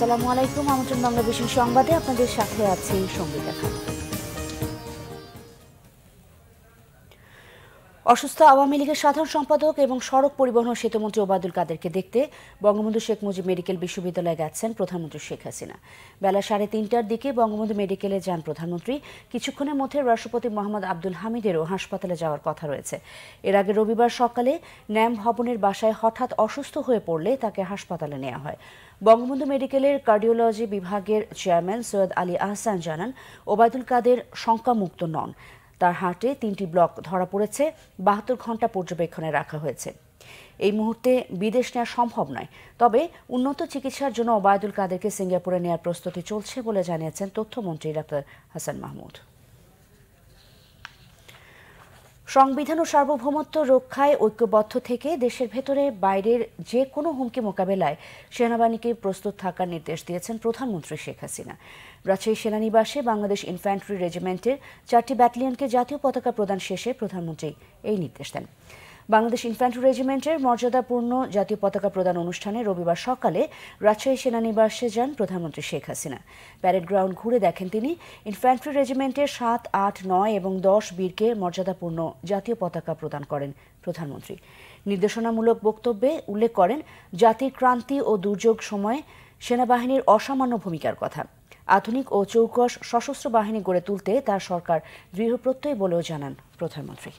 আসসালামু আলাইকুম। আমন্ত্রণ বাংলাদেশের সংবাদে আপনাদের সাথে আছি সঙ্গীতা খান। অসুস্থ আওয়ামী লীগের সাধারণ সম্পাদক এবং সড়ক পরিবহন ও সেতুমন্ত্রী ওবায়দুল কাদেরকে দেখতে বঙ্গবন্ধু শেখ মুজিব মেডিকেল বিশ্ববিদ্যালয়ে গেছেন প্রধানমন্ত্রী শেখ হাসিনা। বেলা 3:30টার দিকে বঙ্গবন্ধু মেডিকেলে যান প্রধানমন্ত্রী। কিছুক্ষণের মধ্যে রাষ্ট্রপতি মোহাম্মদ আব্দুল হামিদেরও হাসপাতালে যাওয়ার কথা রয়েছে। এর আগে রবিবার সকালে ন্যাম ভবনের বাসায় হঠাৎ অসুস্থ হয়ে পড়লে তাকে হাসপাতালে নেওয়া হয়। বঙ্গবন্ধু মেডিকেলের কার্ডিওলজি বিভাগের চেয়ারম্যান সৈয়দ আলী আহসান জানান, ওবায়দুল কাদের শঙ্কামুক্ত নন। তার হার্টে 3টি ব্লক ধরা পড়েছে, 72 ঘণ্টা পর্যবেক্ষণে রাখা হয়েছে। এই মুহূর্তে বিদেশ নেওয়া সম্ভব নয়, তবে উন্নত চিকিৎসার জন্য ওবায়দুল কাদেরকে সিঙ্গাপুরে নেওয়ার প্রস্তুতি চলছে বলে জানিয়েছেন তথ্যমন্ত্রী ডাক্তার হাসান মাহমুদ। সংবিধান ও সার্বভৌমত্ব রক্ষায় ঐক্যবদ্ধ থেকে দেশের ভেতরে বাইরের যে কোনো হুমকি মোকাবেলায় সেনাবাহিনীকে প্রস্তুত থাকার নির্দেশ দিয়েছেন প্রধানমন্ত্রী শেখ হাসিনা। রাজশাহী সেনানিবাসে বাংলাদেশ ইনফ্যান্ট্রি রেজিমেন্টের 4টি ব্যাটালিয়নকে জাতীয় পতাকা প্রদান শেষে প্রধানমন্ত্রী এই নির্দেশ দেন। বাংলাদেশ ইনফ্যান্ট্রি রেজিমেন্টের মর্যাদাপূর্ণ জাতীয় পতাকা প্রদান অনুষ্ঠানে রবিবার সকালে রাজশাহী সেনানিবাসে যান প্রধানমন্ত্রী শেখ হাসিনা। প্যারেড গ্রাউন্ড ঘুরে দেখেন তিনি। ইনফ্যান্ট্রি রেজিমেন্টের 7, 8, 9 এবং 10 বীরকে মর্যাদাপূর্ণ জাতীয় পতাকা প্রদান করেন প্রধানমন্ত্রী। নির্দেশনামূলক বক্তব্যে উল্লেখ করেন জাতির ক্রান্তি ও দুর্যোগ সময়ে সেনাবাহিনীর অসামান্য ভূমিকার কথা। আধুনিক ও চৌকস সশস্ত্র বাহিনী গড়ে তুলতে তার সরকার দৃঢ়প্রত্যয় বলেও জানান প্রধানমন্ত্রী।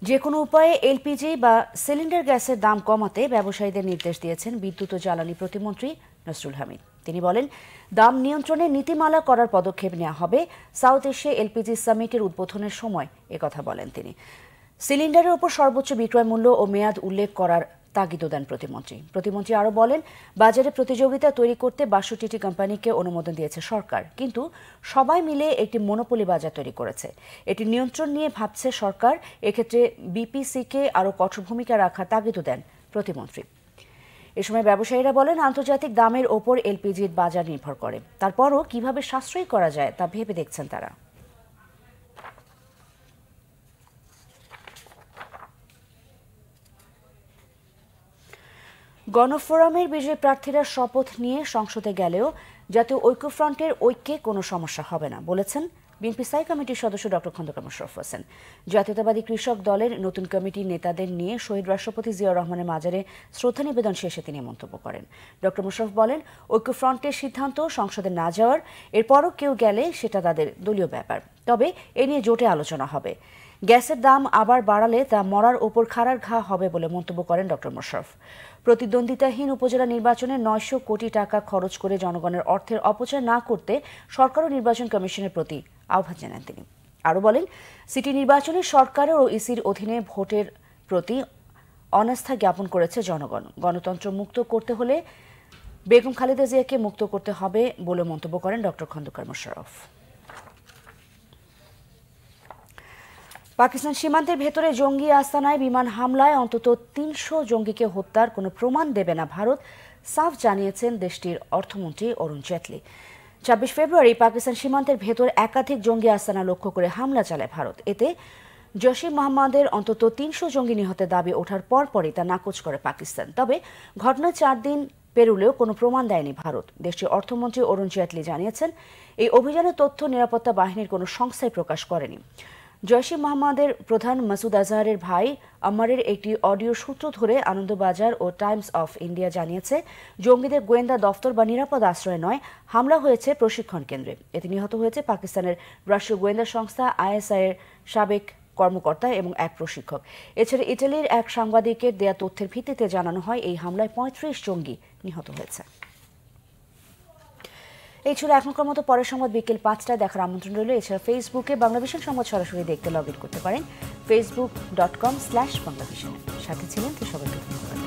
যে কোনো উপায়ে এলপিজি বা সিলিন্ডার গ্যাসের দাম কমাতে ব্যবসায়ীদের নির্দেশ দিয়েছেন বিদ্যুৎ ও জ্বালানি প্রতিমন্ত্রী নসরুল হামিদ। তিনি বলেন, দাম নিয়ন্ত্রণে নীতিমালা করার পদক্ষেপ নেওয়া হবে। সাউথ এশিয়া এলপিজি সামিটের উদ্বোধনের সময় একথা বলেন তিনি। সিলিন্ডারের ওপর সর্বোচ্চ বিক্রয় মূল্য ও মেয়াদ উল্লেখ করার তাগিদও দেন প্রতিমন্ত্রী আরও বলেন, বাজারে প্রতিযোগিতা তৈরি করতে 62টি কোম্পানিকে অনুমোদন দিয়েছে সরকার, কিন্তু সবাই মিলে একটি মনোপলি বাজার তৈরি করেছে। এটি নিয়ন্ত্রণ নিয়ে ভাবছে সরকার। এক্ষেত্রে বিপিসিকে আরও কঠোর ভূমিকা রাখার তাগিদও দেন প্রতিমন্ত্রী। এ সময় ব্যবসায়ীরা বলেন, আন্তর্জাতিক দামের ওপর এলপিজির বাজার নির্ভর করে। তারপরও কিভাবে সাশ্রয়ী করা যায় তা ভেবে দেখছেন তারা। গণফোরামের বিজয়ী প্রার্থীরা শপথ নিয়ে সংসদে গেলেও জাতীয় ঐক্যফ্রন্টের ঐক্যে কোনো সমস্যা হবে না বলেছেন বিএনপি স্থায়ী কমিটির সদস্য ডক্টর খন্দকার মোশাররফ হোসেন। জাতীয়তাবাদী কৃষক দলের নতুন কমিটির নেতাদের নিয়ে শহীদ রাষ্ট্রপতি জিয়াউর রহমানের মাজারে শ্রদ্ধা নিবেদন শেষে তিনি মন্তব্য করেন। ডক্টর মোশাররফ বলেন, ঐক্যফ্রন্টের সিদ্ধান্ত সংসদে না যাওয়ার, এরপরও কেউ গেলে সেটা তাদের দলীয় ব্যাপার, তবে এ নিয়ে জোটে আলোচনা হবে। গ্যাসের দাম আবার বাড়ালে তা মরার ওপর খাড়ার ঘা হবে বলে মন্তব্য করেন ডক্টর মোশাররফ। প্রতিদ্বন্দ্বিতাহীন উপজেলা নির্বাচনে 900 কোটি টাকা খরচ করে জনগণের অর্থের অপচয় না করতে সরকার ও নির্বাচন কমিশনের প্রতি আহ্বান জানান তিনি। আরও বলেন, সিটি নির্বাচনে সরকার ও ইসির অধীনে ভোটের প্রতি অনাস্থা জ্ঞাপন করেছে জনগণ। গণতন্ত্র মুক্ত করতে হলে বেগম খালেদা জিয়াকে মুক্ত করতে হবে বলে মন্তব্য করেন ডক্টর খন্দকার মোশাররফ। পাকিস্তান সীমান্তের ভেতরে জঙ্গি আস্তানায় বিমান হামলায় অন্তত 300 জঙ্গিকে হত্যার কোনো প্রমাণ দেবে না ভারত, সাফ জানিয়েছেন দেশটির অর্থমন্ত্রী অরুণ জেটলি। 26 ফেব্রুয়ারি পাকিস্তান সীমান্তের ভেতর একাধিক জঙ্গি আস্তানা লক্ষ্য করে হামলা চালায় ভারত। এতে জৈশ-ই মোহাম্মদের অন্তত 300 জঙ্গি নিহতের দাবি ওঠার পরপরই তা নাকচ করে পাকিস্তান। তবে ঘটনা 4 দিন পেরুলেও কোনো প্রমাণ দেয়নি ভারত। দেশটির অর্থমন্ত্রী অরুণ জেটলি জানিয়েছেন, এই অভিযানের তথ্য নিরাপত্তা বাহিনীর কোনো সংস্থাই প্রকাশ করেনি। জৈশ-ই মোহাম্মদের প্রধান মাসুদ আজহারের ভাই আম্মারের একটি অডিও সূত্র ধরে আনন্দবাজার ও টাইমস অফ ইন্ডিয়া জানিয়েছে, জঙ্গিদের গোয়েন্দা দফতর বা নিরাপদ আশ্রয় নয়, হামলা হয়েছে প্রশিক্ষণ কেন্দ্রে। এতে নিহত হয়েছে পাকিস্তানের রাষ্ট্রীয় গোয়েন্দা সংস্থা আইএসআই এর সাবেক কর্মকর্তা এবং এক প্রশিক্ষক। এছাড়া ইটালির এক সাংবাদিকের দেয়া তথ্যের ভিত্তিতে জানানো হয়, এই হামলায় 35 জঙ্গি নিহত হয়েছে। এই ছিল এখনকার মতো। পরের সংবাদ বিকেল 5টায় দেখার আমন্ত্রণ রইল। এছাড়া ফেসবুকে বাংলাভিশন সংবাদ সরাসরি দেখতে লগ ইন করতে পারেন facebook.com/বাংলাভিশন। সাথে ছিলেন তো সবাইকে ধন্যবাদ।